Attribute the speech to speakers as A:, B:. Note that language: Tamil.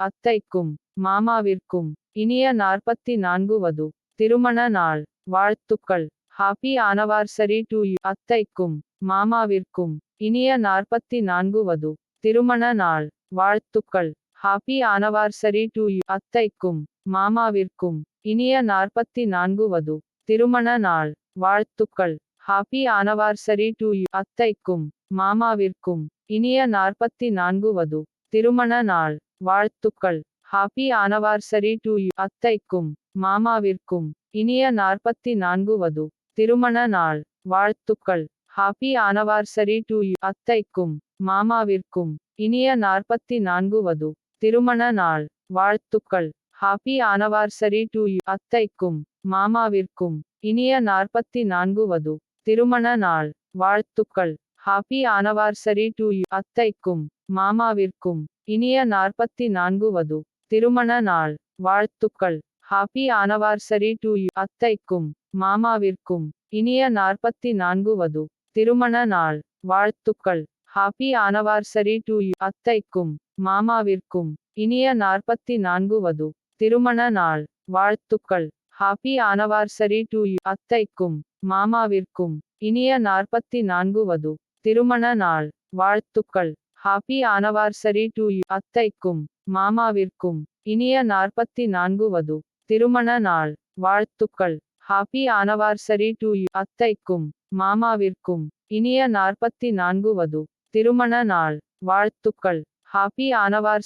A: அத்தைக்கும் மாமாவிற்கும் இனிய 44 வது திருமண நாள் வாழ்த்துக்கள். Happy anniversary to you. அத்தைக்கும் மாமாவிற்கும் இனிய 44 வது திருமண நாள் வாழ்த்துக்கள். Happy anniversary to you. அத்தைக்கும் மாமாவிற்கும் இனிய 44 வது திருமண நாள் வாழ்த்துக்கள். Happy anniversary to you. அத்தைக்கும் மாமாவிற்கும் இனிய 44 வது திருமண நாள் வாழ்த்துக்கள். Happy anniversary to you. அத்தைக்கும் மாமாவிற்கும் இனிய 44 வது திருமண நாள் வாழ்த்துக்கள். Happy anniversary to you. அத்தைக்கும் மாமாவிற்கும் இனிய 44 வது திருமண நாள் வாழ்த்துக்கள். Happy anniversary to you. அத்தைக்கும் மாமாவிற்கும் இனிய 44 வது திருமண நாள் வாழ்த்துக்கள். Happy anniversary to you. அத்தைக்கும் மாமாவிற்கும் இனிய 44 வது திருமண நாள் வாழ்த்துக்கள். Happy anniversary to you. அத்தைக்கும் மாமாவிற்கும் இனிய 44 வது திருமண நாள் வாழ்த்துக்கள். Happy anniversary to you. அத்தைக்கும் மாமாவிற்கும் இனிய 44 வது திருமண நாள் வாழ்த்துக்கள். Happy anniversary to you. அத்தைக்கும் மாமாவிற்கும் இனிய 44 வது திருமண நாள் வாழ்த்துக்கள். Happy anniversary to you. அத்தைக்கும் மாமாவிற்கும் இனிய 44 வது திருமண நாள் வாழ்த்துக்கள். Happy anniversary to you. அத்தைக்கும் மாமாவிற்கும் இனிய 44 வது திருமண நாள் வாழ்த்துக்கள். Happy anniversary